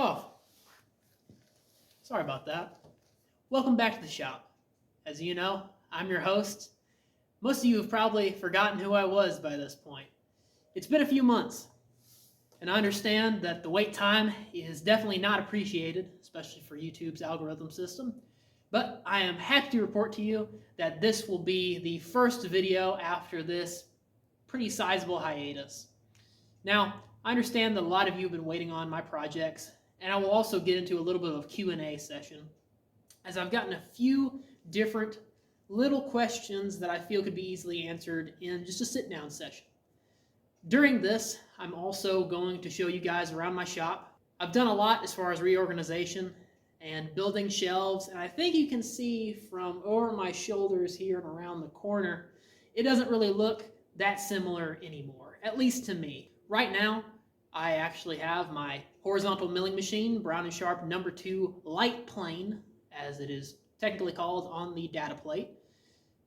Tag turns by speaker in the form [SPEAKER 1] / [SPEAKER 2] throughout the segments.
[SPEAKER 1] Oh, sorry about that. Welcome back to the shop. As you know, I'm your host. Most of you have probably forgotten who I was by this point. It's been a few months, and I understand that the wait time is definitely not appreciated, especially for YouTube's algorithm system. But I am happy to report to you that this will be the first video after this pretty sizable hiatus. Now, I understand that a lot of you have been waiting on my projects, and I will also get into a little bit of a Q&A session, as I've gotten a few different little questions that I feel could be easily answered in just a sit-down session. During this, I'm also going to show you guys around my shop. I've done a lot as far as reorganization and building shelves, and I think you can see from over my shoulders here and around the corner, it doesn't really look that similar anymore, at least to me. Right now, I actually have my horizontal milling machine, Brown & Sharp number 2 light plane, as it is technically called on the data plate,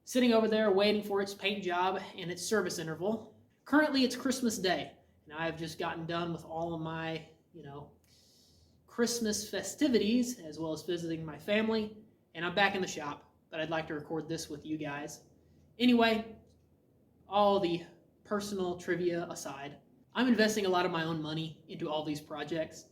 [SPEAKER 1] sitting over there waiting for its paint job and its service interval. Currently, it's Christmas Day, and I've just gotten done with all of my, Christmas festivities, as well as visiting my family, and I'm back in the shop, but I'd like to record this with you guys. Anyway, all the personal trivia aside, I'm investing a lot of my own money into all these projects,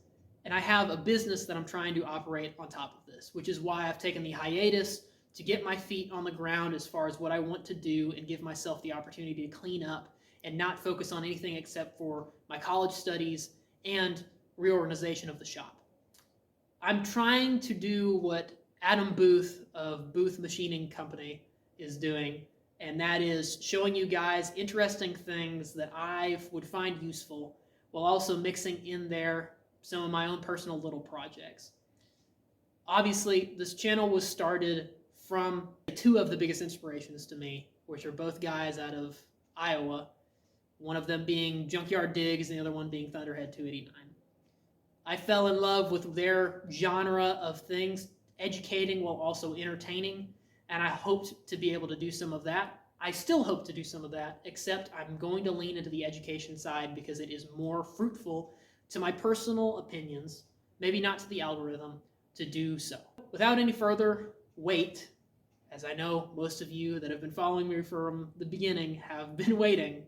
[SPEAKER 1] and I have a business that I'm trying to operate on top of this, which is why I've taken the hiatus to get my feet on the ground as far as what I want to do and give myself the opportunity to clean up and not focus on anything except for my college studies and reorganization of the shop. I'm trying to do what Adam Booth of Booth Machining Company is doing, and that is showing you guys interesting things that I would find useful while also mixing in there some of my own personal little projects. Obviously, this channel was started from two of the biggest inspirations to me, which are both guys out of Iowa, one of them being Junkyard Diggs and the other one being Thunderhead 289. I fell in love with their genre of things, educating while also entertaining, and I hoped to be able to do some of that. I still hope to do some of that, except I'm going to lean into the education side because it is more fruitful to my personal opinions, maybe not to the algorithm, to do so. Without any further wait, as I know most of you that have been following me from the beginning have been waiting,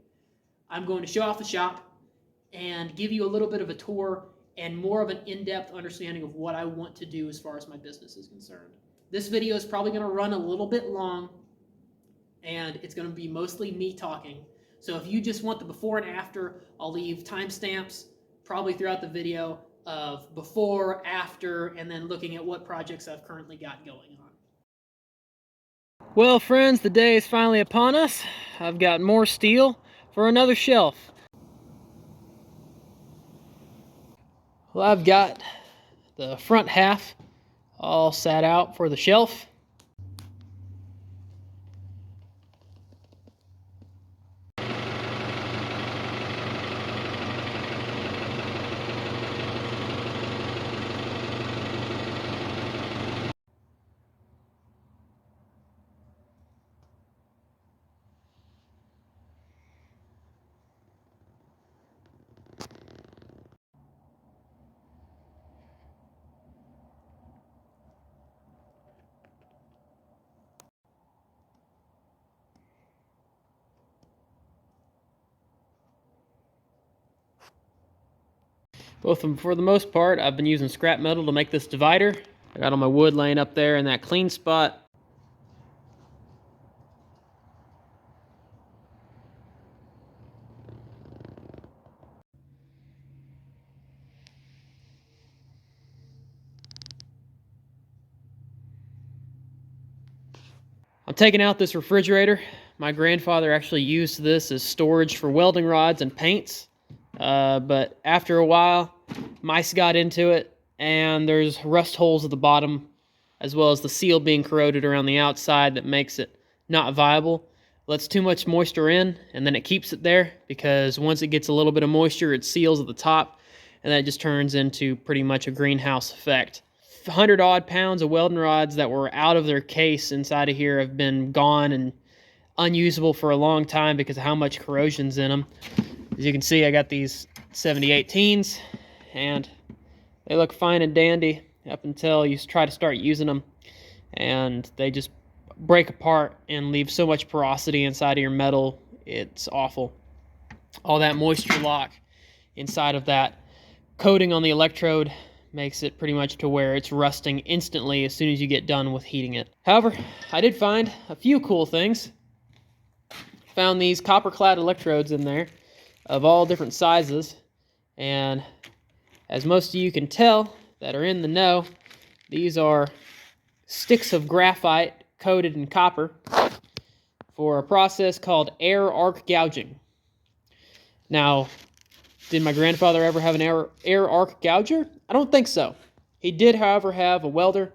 [SPEAKER 1] I'm going to show off the shop and give you a little bit of a tour and more of an in-depth understanding of what I want to do as far as my business is concerned. This video is probably going to run a little bit long, and it's going to be mostly me talking. So if you just want the before and after, I'll leave timestamps probably throughout the video of before, after, and then looking at what projects I've currently got going on. Well, friends, the day is finally upon us. I've got more steel for another shelf. Well, I've got the front half all sat out for the shelf. For the most part, I've been using scrap metal to make this divider. I got all my wood laying up there in that clean spot. I'm taking out this refrigerator. My grandfather actually used this as storage for welding rods and paints. But after a while, mice got into it, and there's rust holes at the bottom, as well as the seal being corroded around the outside that makes it not viable. Lets too much moisture in, and then it keeps it there, because once it gets a little bit of moisture, it seals at the top, and that just turns into pretty much a greenhouse effect. 100 odd pounds of welding rods that were out of their case inside of here have been gone and unusable for a long time because of how much corrosion's in them. As you can see, I got these 7018s, and They look fine and dandy up until you try to start using them, and they just break apart and leave so much porosity inside of your metal. It's awful. All that moisture lock inside of that coating on the electrode makes it pretty much to where it's rusting instantly as soon as you get done with heating it. However, I did find a few cool things. Found these copper-clad electrodes in there of all different sizes, and as most of you can tell that are in the know, these are sticks of graphite coated in copper for a process called air arc gouging. Now, did my grandfather ever have an air arc gouger? I don't think so. He did, however, have a welder,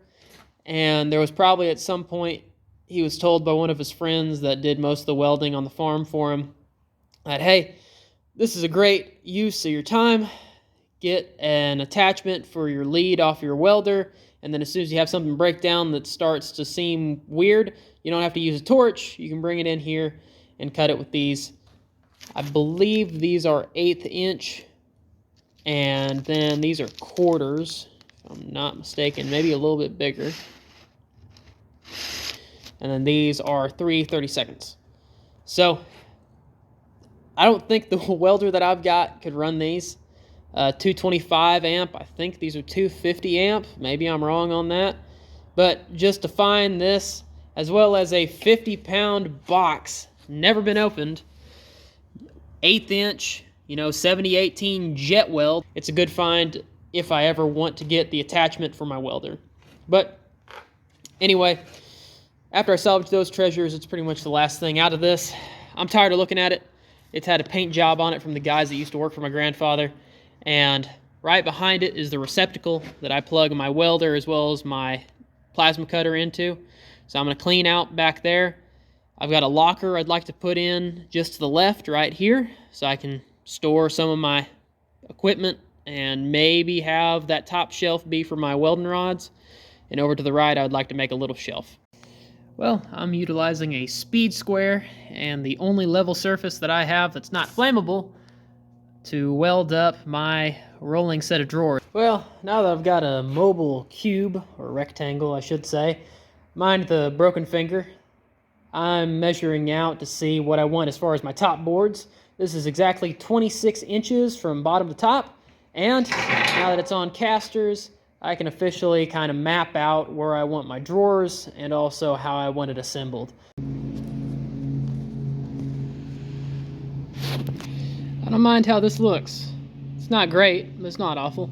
[SPEAKER 1] and there was probably at some point he was told by one of his friends that did most of the welding on the farm for him that, hey, this is a great use of your time. Get an attachment for your lead off your welder, and then as soon as you have something break down that starts to seem weird, you don't have to use a torch. You can bring it in here and cut it with these. I believe these are 1/8 inch, and then these are quarters, if I'm not mistaken, maybe a little bit bigger. And then these are 3/32. So I don't think the welder that I've got could run these. 225 amp, I think these are 250 amp, maybe I'm wrong on that. But just to find this, as well as a 50-pound box, never been opened, 1/8 inch, 7018 jet weld. It's a good find if I ever want to get the attachment for my welder. But anyway, after I salvaged those treasures, it's pretty much the last thing out of this. I'm tired of looking at it. It's had a paint job on it from the guys that used to work for my grandfather. And right behind it is the receptacle that I plug my welder as well as my plasma cutter into. So I'm going to clean out back there. I've got a locker I'd like to put in just to the left right here so I can store some of my equipment and maybe have that top shelf be for my welding rods. And over to the right, I would like to make a little shelf. Well, I'm utilizing a speed square and the only level surface that I have that's not flammable to weld up my rolling set of drawers. Well, now that I've got a mobile cube, or rectangle I should say, mind the broken finger, I'm measuring out to see what I want as far as my top boards. This is exactly 26 inches from bottom to top, and now that it's on casters, I can officially kind of map out where I want my drawers and also how I want it assembled. I don't mind how this looks. It's not great, but it's not awful.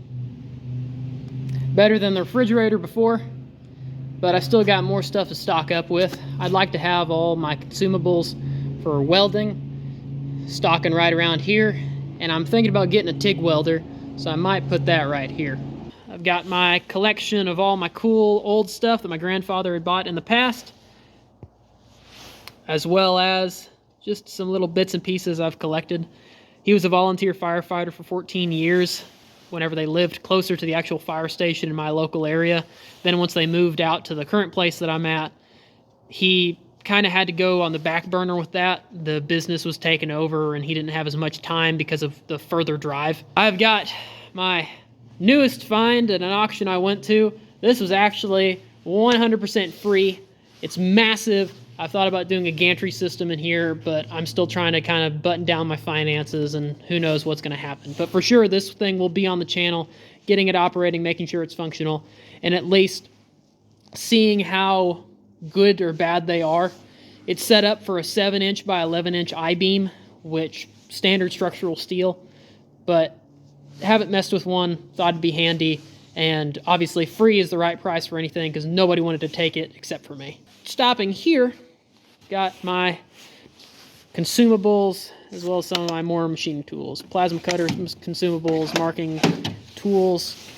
[SPEAKER 1] Better than the refrigerator before, but I still got more stuff to stock up with. I'd like to have all my consumables for welding stocking right around here, and I'm thinking about getting a TIG welder, so I might put that right here. I've got my collection of all my cool old stuff that my grandfather had bought in the past, as well as just some little bits and pieces I've collected. He was a volunteer firefighter for 14 years whenever they lived closer to the actual fire station in my local area. Then once they moved out to the current place that I'm at, he kind of had to go on the back burner with that. The business was taken over and he didn't have as much time because of the further drive. I've got my newest find at an auction I went to. This was actually 100% free. It's massive. I've thought about doing a gantry system in here, but I'm still trying to kind of button down my finances, and who knows what's going to happen. But for sure, this thing will be on the channel, getting it operating, making sure it's functional, and at least seeing how good or bad they are. It's set up for a 7-inch by 11-inch I-beam, which standard structural steel, but haven't messed with one, thought it'd be handy, and obviously free is the right price for anything because nobody wanted to take it except for me. Stopping here, got my consumables as well as some of my more machining tools. Plasma cutters, consumables, marking tools,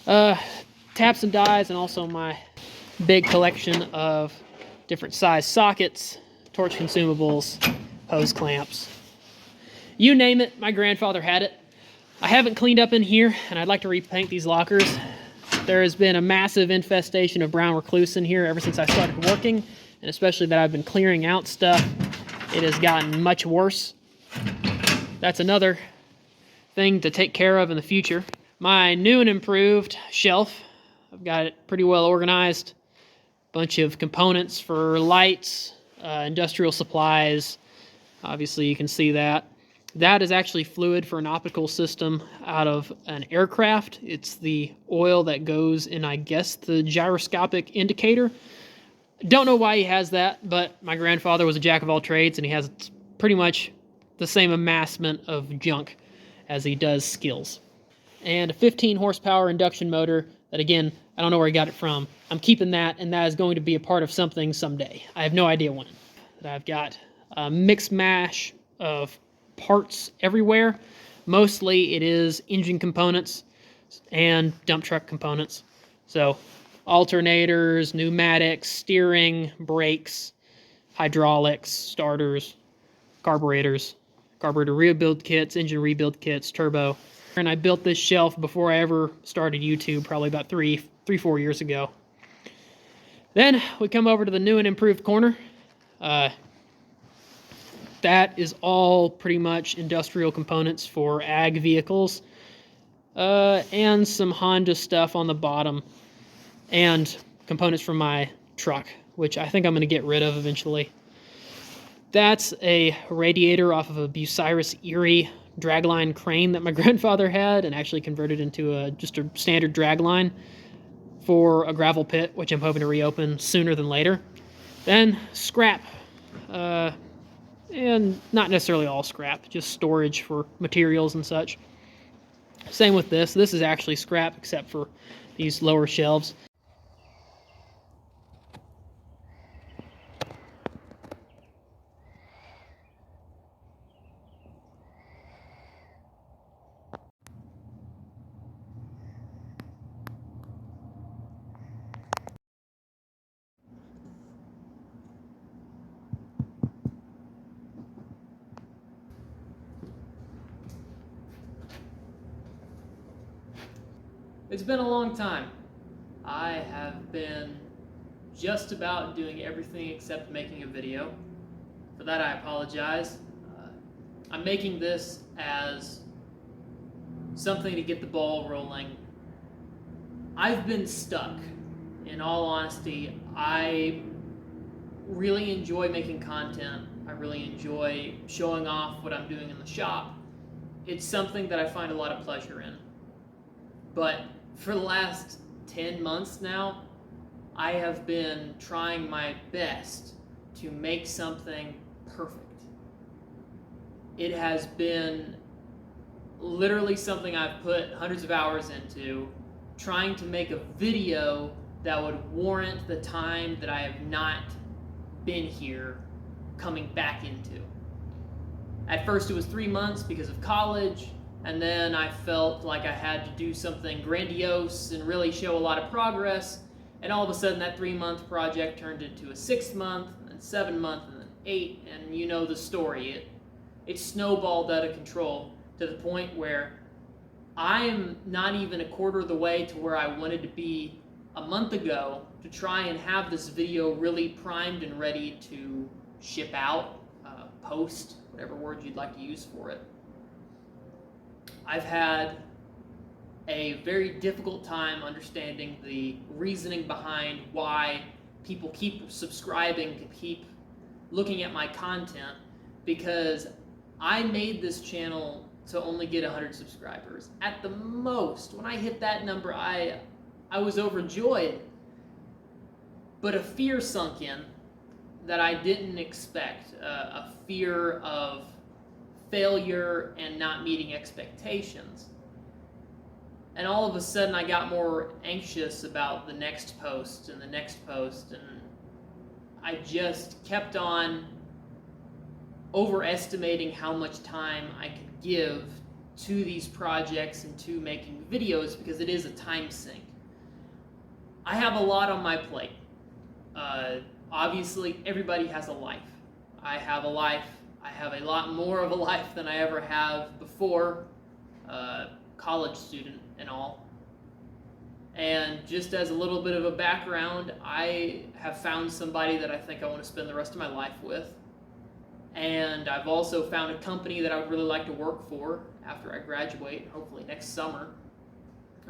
[SPEAKER 1] taps and dies, and also my big collection of different size sockets, torch consumables, hose clamps. You name it, my grandfather had it. I haven't cleaned up in here, and I'd like to repaint these lockers. There has been a massive infestation of brown recluse in here ever since I started working, and especially that I've been clearing out stuff. It has gotten much worse. That's another thing to take care of in the future. my new and improved shelf. I've got it pretty well organized. Bunch of components for lights, industrial supplies. Obviously you can see that. That is actually fluid for an optical system out of an aircraft. It's the oil that goes in, I guess, the gyroscopic indicator. Don't know why he has that, but my grandfather was a jack of all trades, and he has pretty much the same amassment of junk as he does skills. And a 15 horsepower induction motor that, again, I don't know where he got it from. I'm keeping that, and that is going to be a part of something someday. I have no idea when. But I've got a mix mash of parts everywhere. Mostly it is engine components and dump truck components. So alternators, pneumatics, steering, brakes, hydraulics, starters, carburetors, carburetor rebuild kits, engine rebuild kits, turbo. And I built this shelf before I ever started YouTube, probably about 4 years ago. Then we come over to the new and improved corner. That is all pretty much industrial components for ag vehicles, and some Honda stuff on the bottom, and components from my truck, which I think I'm going to get rid of eventually. That's a radiator off of a Bucyrus Erie dragline crane that my grandfather had, and actually converted into just a standard dragline for a gravel pit, which I'm hoping to reopen sooner than later. Then scrap. And not necessarily all scrap, just storage for materials and such. Same with this. This is actually scrap except for these lower shelves. It's been a long time. I have been just about doing everything except making a video. For that I apologize. I'm making this as something to get the ball rolling. I've been stuck. In all honesty, I really enjoy making content. I really enjoy showing off what I'm doing in the shop. It's something that I find a lot of pleasure in. But for the last 10 months now, I have been trying my best to make something perfect. It has been literally something I've put hundreds of hours into, trying to make a video that would warrant the time that I have not been here coming back into. At first it was 3 months because of college, and then I felt like I had to do something grandiose and really show a lot of progress, and all of a sudden that 3-month project turned into a 6-month, and 7-month, and then 8, and you know the story. It snowballed out of control to the point where I am not even a quarter of the way to where I wanted to be a month ago to try and have this video really primed and ready to ship out, post, whatever word you'd like to use for it. I've had a very difficult time understanding the reasoning behind why people keep subscribing, to keep looking at my content, because I made this channel to only get 100 subscribers. At the most, when I hit that number, I was overjoyed, but a fear sunk in that I didn't expect, a fear of failure and not meeting expectations. And all of a sudden I got more anxious about the next post and the next post, and I just kept on overestimating how much time I could give to these projects and to making videos, because it is a time sink. I have a lot on my plate. Obviously, everybody has a life. I have a life. I have a lot more of a life than I ever have before, college student and all. And just as a little bit of a background, I have found somebody that I think I want to spend the rest of my life with. And I've also found a company that I would really like to work for after I graduate, hopefully next summer.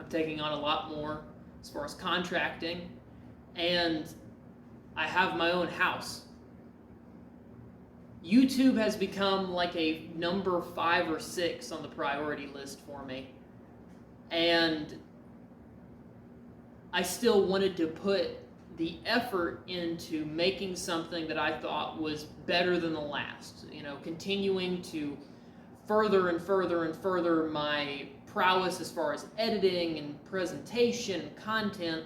[SPEAKER 1] I'm taking on a lot more as far as contracting, and I have my own house. YouTube has become like a number 5 or 6 on the priority list for me, and I still wanted to put the effort into making something that I thought was better than the last, continuing to further and further and further my prowess as far as editing and presentation and content.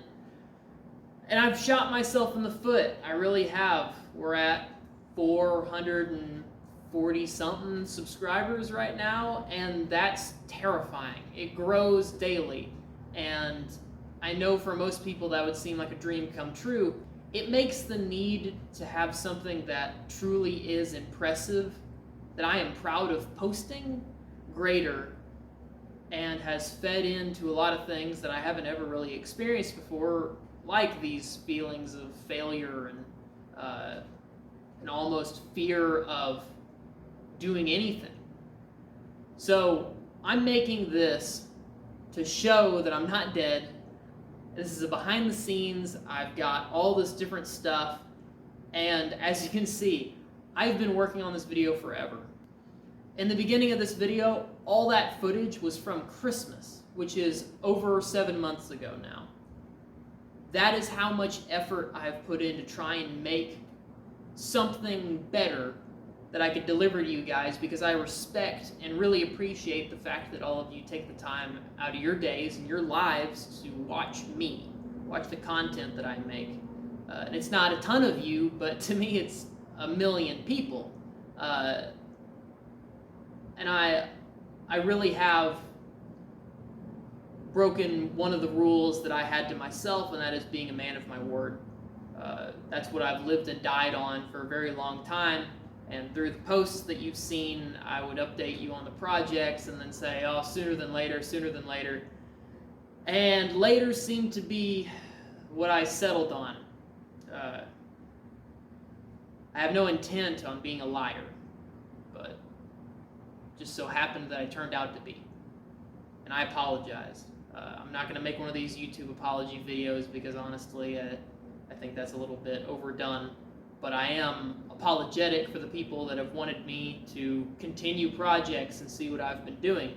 [SPEAKER 1] And I've shot myself in the foot. I really have. We're at 440 something subscribers right now, and that's terrifying. It grows daily, and I know for most people that would seem like a dream come true. It makes the need to have something that truly is impressive, that I am proud of posting, greater, and has fed into a lot of things that I haven't ever really experienced before, like these feelings of failure and almost fear of doing anything. So I'm making this to show that I'm not dead. This is a behind the scenes. I've got all this different stuff, and as you can see, I've been working on this video forever. In the beginning of this video, all that footage was from Christmas, which is over 7 months ago now. That is how much effort I've put in to try and make something better that I could deliver to you guys, because I respect and really appreciate the fact that all of you take the time out of your days and your lives to watch me, watch the content that I make. And it's not a ton of you, but to me it's a million people. And I really have broken one of the rules that I had to myself, and that is being a man of my word. That's what I've lived and died on for a very long time, and through the posts that you've seen, I would update you on the projects and then say, oh, sooner than later, and later seemed to be what I settled on. I have no intent on being a liar, but just so happened that I turned out to be, and I apologize. I'm not going to make one of these YouTube apology videos because honestly, I think that's a little bit overdone, but I am apologetic for the people that have wanted me to continue projects and see what I've been doing.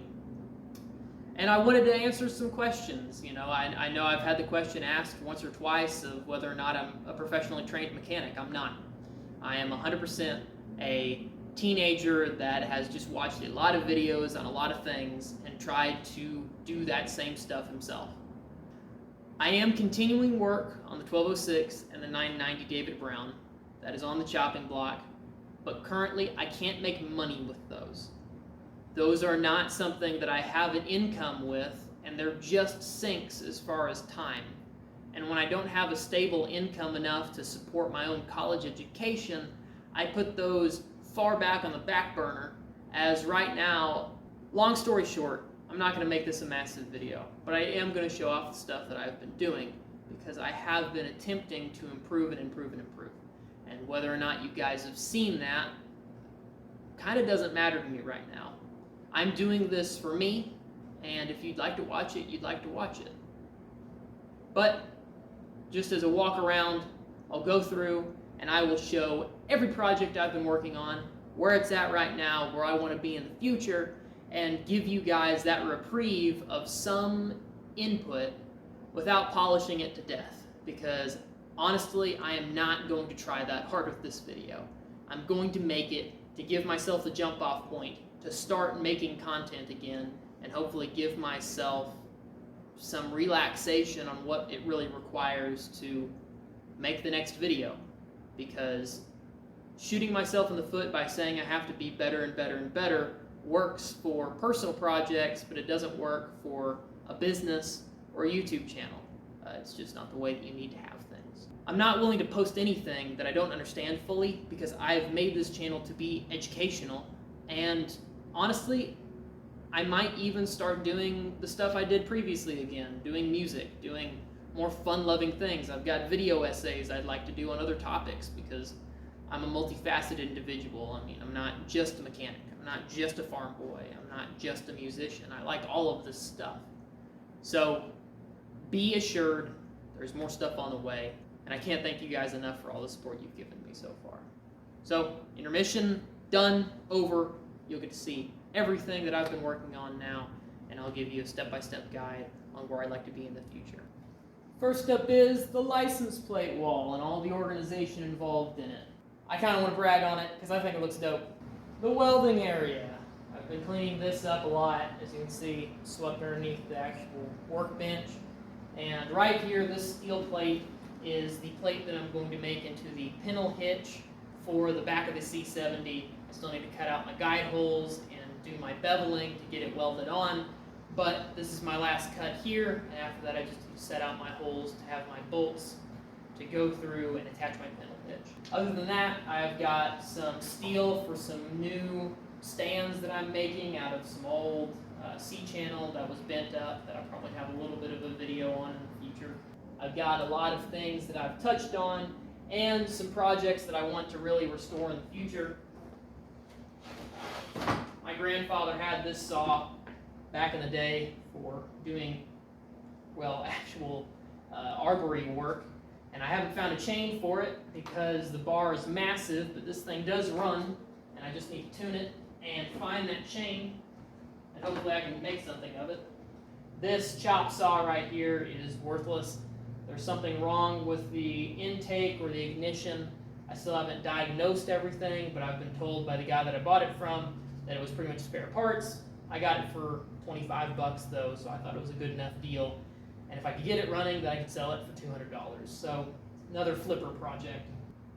[SPEAKER 1] And I wanted to answer some questions. I know I've had the question asked once or twice of whether or not I'm a professionally trained mechanic. I'm not. I am 100% a teenager that has just watched a lot of videos on a lot of things and tried to do that same stuff himself. I am continuing work on the 1206 and the 990 David Brown. That is on the chopping block, but currently I can't make money with those. Those are not something that I have an income with, and they're just sinks as far as time. And when I don't have a stable income enough to support my own college education, I put those far back on the back burner, as right now, long story short, I'm not going to make this a massive video, but I am going to show off the stuff that I've been doing, because I have been attempting to improve and improve and improve. And whether or not you guys have seen that kind of doesn't matter to me right now. I'm doing this for me, and if you'd like to watch it, you'd like to watch it. But just as a walk around, I'll go through and I will show every project I've been working on, where it's at right now, where I want to be in the future, and give you guys that reprieve of some input without polishing it to death. Because honestly, I am not going to try that hard with this video. I'm going to make it to give myself the jump off point to start making content again, and hopefully give myself some relaxation on what it really requires to make the next video. Because shooting myself in the foot by saying I have to be better and better and better works for personal projects, but it doesn't work for a business or a YouTube channel. It's just not the way that you need to have things. I'm not willing to post anything that I don't understand fully, because I've made this channel to be educational, and honestly, I might even start doing the stuff I did previously again, doing music, doing more fun-loving things. I've got video essays I'd like to do on other topics, because I'm a multifaceted individual. I mean, I'm not just a mechanic. I'm not just a farm boy. I'm not just a musician. I like all of this stuff. So be assured there's more stuff on the way, and I can't thank you guys enough for all the support you've given me so far. So intermission done, over. You'll get to see everything that I've been working on now, and I'll give you a step-by-step guide on where I'd like to be in the future. First up is the license plate wall and all the organization involved in it. I kind of want to brag on it because I think it looks dope. The welding area. I've been cleaning this up a lot. As you can see, swept underneath the actual workbench. And right here, this steel plate is the plate that I'm going to make into the pintle hitch for the back of the C70. I still need to cut out my guide holes and do my beveling to get it welded on. But this is my last cut here, and after that I just set out my holes to have my bolts to go through and attach my pintle hitch. Other than that, I've got some steel for some new stands that I'm making out of some old C-channel that was bent up that I'll probably have a little bit of a video on in the future. I've got a lot of things that I've touched on and some projects that I want to really restore in the future. My grandfather had this saw back in the day for doing, well, actual arbory work, and I haven't found a chain for it because the bar is massive, but this thing does run, and I just need to tune it and find that chain, and hopefully I can make something of it. This chop saw right here is worthless. There's something wrong with the intake or the ignition. I still haven't diagnosed everything, but I've been told by the guy that I bought it from that it was pretty much spare parts. I got it for 25 bucks though, so I thought it was a good enough deal. And if I could get it running, then I could sell it for $200. So another flipper project.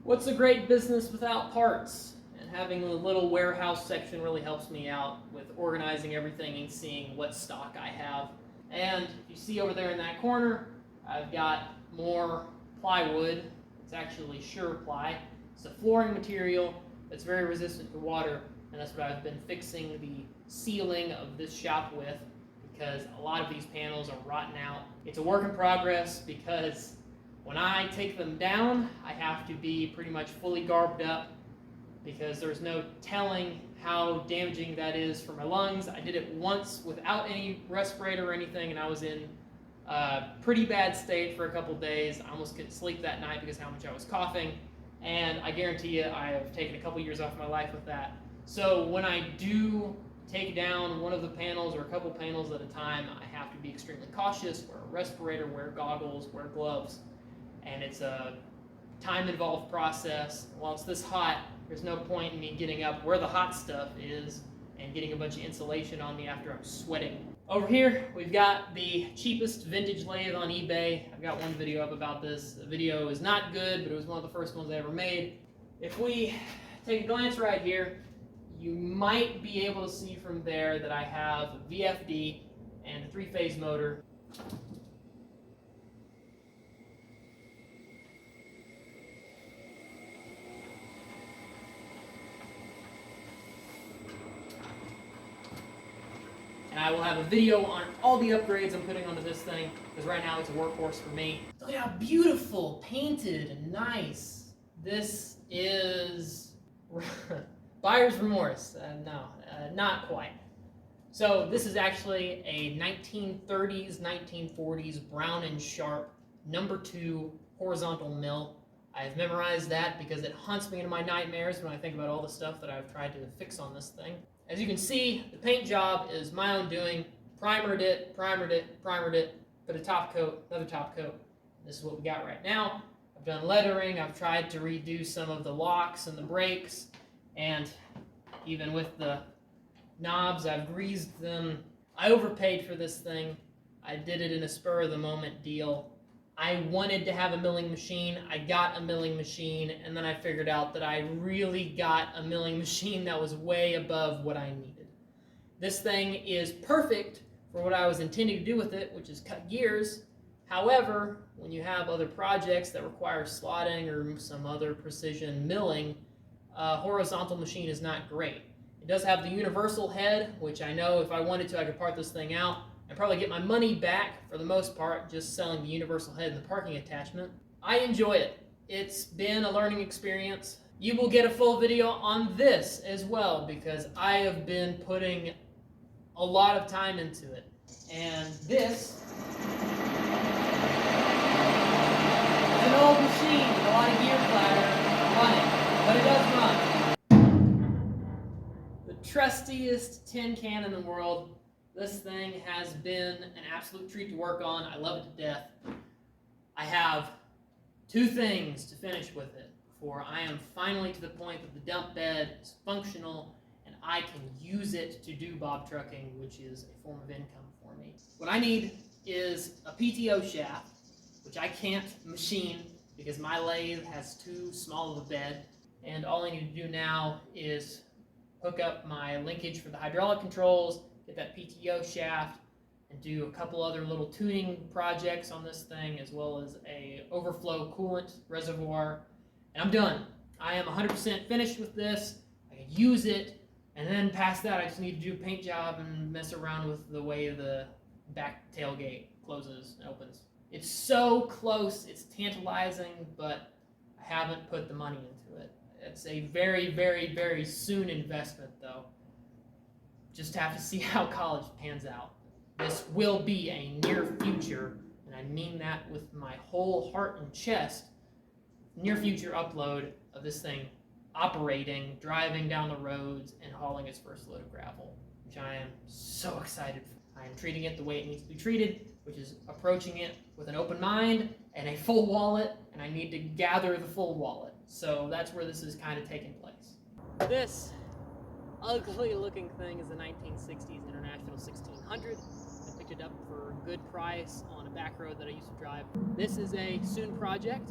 [SPEAKER 1] What's a great business without parts? And having a little warehouse section really helps me out with organizing everything and seeing what stock I have. And you see over there in that corner, I've got more plywood. It's actually sure ply. It's a flooring material that's very resistant to water, and that's what I've been fixing the ceiling of this shop with, because a lot of these panels are rotten out. It's a work in progress because when I take them down, I have to be pretty much fully garbed up because there's no telling how damaging that is for my lungs. I did it once without any respirator or anything, and I was in a pretty bad state for a couple days. I almost couldn't sleep that night because of how much I was coughing, and I guarantee you I have taken a couple years off my life with that. So when I do take down one of the panels or a couple panels at a time, I have to be extremely cautious, wear a respirator, wear goggles, wear gloves, and it's a time-involved process. While it's this hot, there's no point in me getting up where the hot stuff is and getting a bunch of insulation on me after I'm sweating. Over here, we've got the cheapest vintage lathe on eBay. I've got one video up about this. The video is not good, but it was one of the first ones I ever made. If we take a glance right here, you might be able to see from there that I have a VFD and a 3-phase motor. And I will have a video on all the upgrades I'm putting onto this thing, because right now it's a workhorse for me. Look at how beautiful, painted, and nice. This is buyer's remorse. No, not quite. So this is actually a 1930s, 1940s Brown and Sharp #2 horizontal mill. I've memorized that because it haunts me in my nightmares when I think about all the stuff that I've tried to fix on this thing. As you can see, the paint job is my own doing. Primered it, put a top coat, another top coat. This is what we got right now. I've done lettering, I've tried to redo some of the locks and the brakes, and even with the knobs, I've greased them. I overpaid for this thing. I did it in a spur-of-the-moment deal. I wanted to have a milling machine. I got a milling machine, and then I figured out that I really got a milling machine that was way above what I needed. This thing is perfect for what I was intending to do with it, which is cut gears. However, when you have other projects that require slotting or some other precision milling, a horizontal machine is not great. It does have the universal head, which I know if I wanted to, I could part this thing out and probably get my money back for the most part, just selling the universal head and the parking attachment. I enjoy it. It's been a learning experience. You will get a full video on this as well because I have been putting a lot of time into it. And this is an old machine with a lot of gear clatter running, but it does run. The trustiest tin can in the world. This thing has been an absolute treat to work on. I love it to death. I have two things to finish with it before I am finally to the point that the dump bed is functional and I can use it to do bob trucking, which is a form of income for me. What I need is a PTO shaft, which I can't machine because my lathe has too small of a bed, and all I need to do now is hook up my linkage for the hydraulic controls, get that PTO shaft, and do a couple other little tuning projects on this thing, as well as a overflow coolant reservoir, and I'm done. I am 100% finished with this. I can use it, and then past that I just need to do a paint job and mess around with the way the back tailgate closes and opens. It's so close, it's tantalizing, but I haven't put the money into it. It's a very, very, very soon investment though. Just have to see how college pans out. This will be a near future, and I mean that with my whole heart and chest, near future upload of this thing operating, driving down the roads, and hauling its first load of gravel, which I am so excited for. I am treating it the way it needs to be treated, which is approaching it with an open mind and a full wallet, and I need to gather the full wallet. So that's where this is kind of taking place. This ugly looking thing is a 1960s International 1600. I picked it up for a good price on a back road that I used to drive. This is a soon project.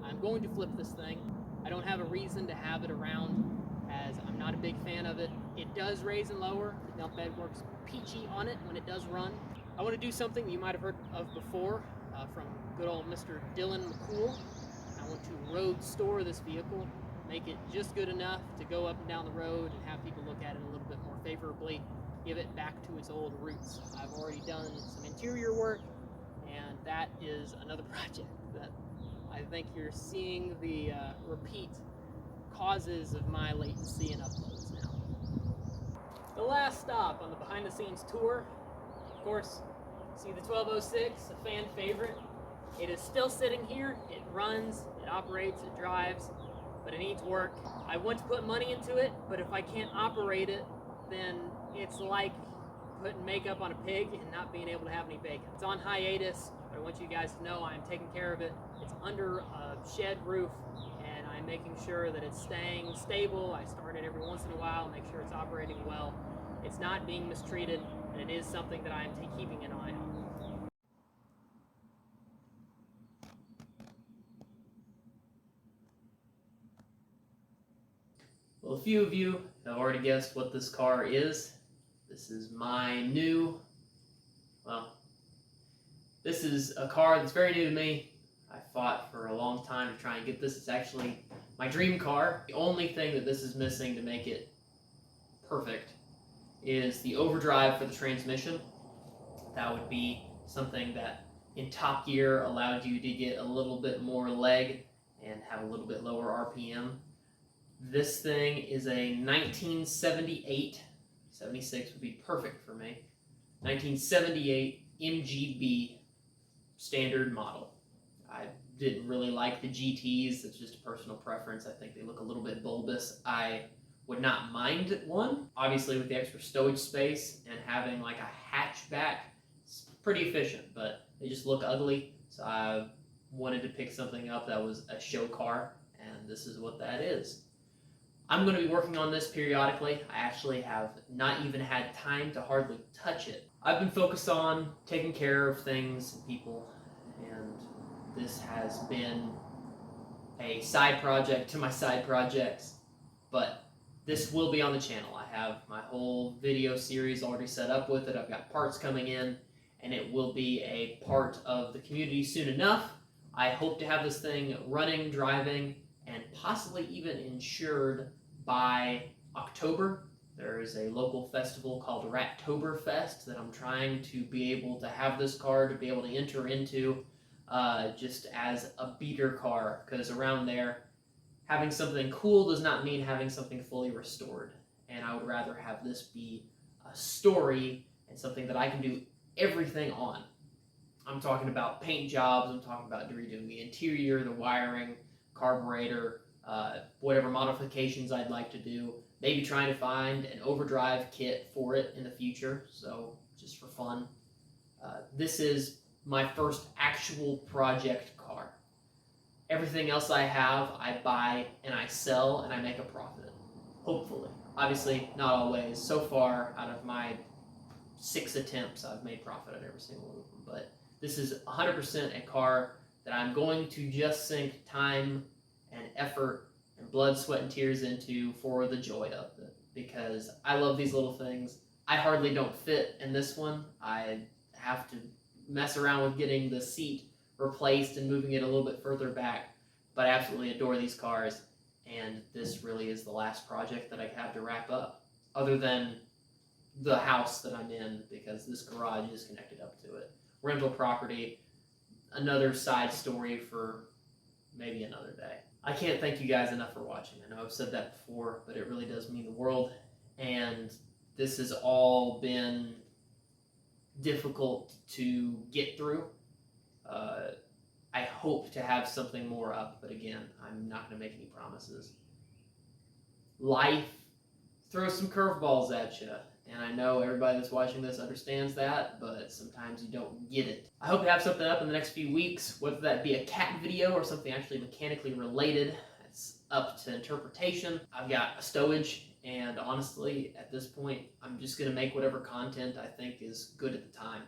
[SPEAKER 1] I'm going to flip this thing. I don't have a reason to have it around as I'm not a big fan of it. It does raise and lower. The dump bed works peachy on it when it does run. I want to do something that you might have heard of before from good old Mr. Dylan McCool. I want to road store this vehicle, make it just good enough to go up and down the road and have people look at it a little bit more favorably, give it back to its old roots. I've already done some interior work, and that is another project that I think you're seeing the repeat causes of my latency in uploads now. The last stop on the behind the scenes tour, of course, see the 1206, a fan favorite. It is still sitting here, it runs, it operates, it drives, but it needs work. I want to put money into it, but if I can't operate it, then it's like putting makeup on a pig and not being able to have any bacon. It's on hiatus, but I want you guys to know I'm taking care of it. It's under a shed roof, and I'm making sure that it's staying stable. I start it every once in a while, make sure it's operating well. It's not being mistreated, and it is something that I'm keeping an eye on. Well, a few of you have already guessed what this car is. This is my new, this is a car that's very new to me. I fought for a long time to try and get this. It's actually my dream car. The only thing that this is missing to make it perfect is the overdrive for the transmission. That would be something that in top gear allowed you to get a little bit more leg and have a little bit lower RPM. This thing is a 1978, 76 would be perfect for me, 1978 MGB standard model. I didn't really like the GTs, it's just a personal preference. I think they look a little bit bulbous. I would not mind one. Obviously with the extra stowage space and having like a hatchback, it's pretty efficient, but they just look ugly. So I wanted to pick something up that was a show car, and this is what that is. I'm going to be working on this periodically. I actually have not even had time to hardly touch it. I've been focused on taking care of things and people, and this has been a side project to my side projects, but this will be on the channel. I have my whole video series already set up with it. I've got parts coming in, and it will be a part of the community soon enough. I hope to have this thing running, driving, and possibly even insured by October. There is a local festival called Rattoberfest that I'm trying to be able to have this car to be able to enter into just as a beater car, because around there having something cool does not mean having something fully restored, and I would rather have this be a story and something that I can do everything on. I'm talking about paint jobs, I'm talking about redoing the interior, the wiring, carburetor, whatever modifications I'd like to do. Maybe trying to find an overdrive kit for it in the future, so just for fun. This is my first actual project car. Everything else I have, I buy and I sell and I make a profit. Hopefully. Obviously, not always. So far, out of my 6 attempts, I've made profit on every single one of them. But this is 100% a car that I'm going to just sink time and effort and blood, sweat, and tears into for the joy of it. Because I love these little things. I hardly don't fit in this one. I have to mess around with getting the seat replaced and moving it a little bit further back. But I absolutely adore these cars. And this really is the last project that I have to wrap up. Other than the house that I'm in, because this garage is connected up to it. Rental property, another side story for maybe another day. I can't thank you guys enough for watching. I know I've said that before, but it really does mean the world. And this has all been difficult to get through. I hope to have something more up, but again, I'm not going to make any promises. Life throws some curveballs at you, and I know everybody that's watching this understands that, but sometimes you don't get it. I hope to have something up in the next few weeks, whether that be a cat video or something actually mechanically related. It's up to interpretation. I've got a stowage, and honestly, at this point, I'm just going to make whatever content I think is good at the time.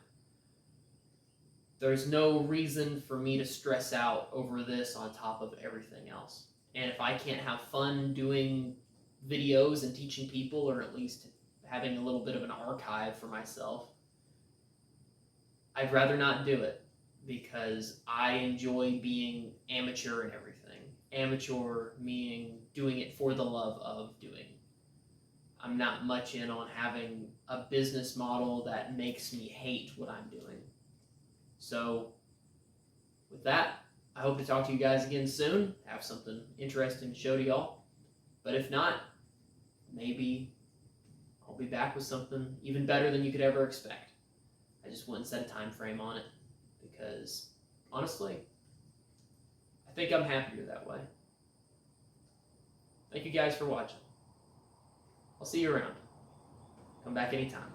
[SPEAKER 1] There's no reason for me to stress out over this on top of everything else. And if I can't have fun doing videos and teaching people, or at least having a little bit of an archive for myself, I'd rather not do it, because I enjoy being amateur in everything. Amateur meaning doing it for the love of doing. I'm not much in on having a business model that makes me hate what I'm doing. So, with that, I hope to talk to you guys again soon, have something interesting to show to y'all. But if not, maybe I'll be back with something even better than you could ever expect. I just wouldn't set a time frame on it, because honestly, I think I'm happier that way. Thank you guys for watching. I'll see you around. Come back anytime.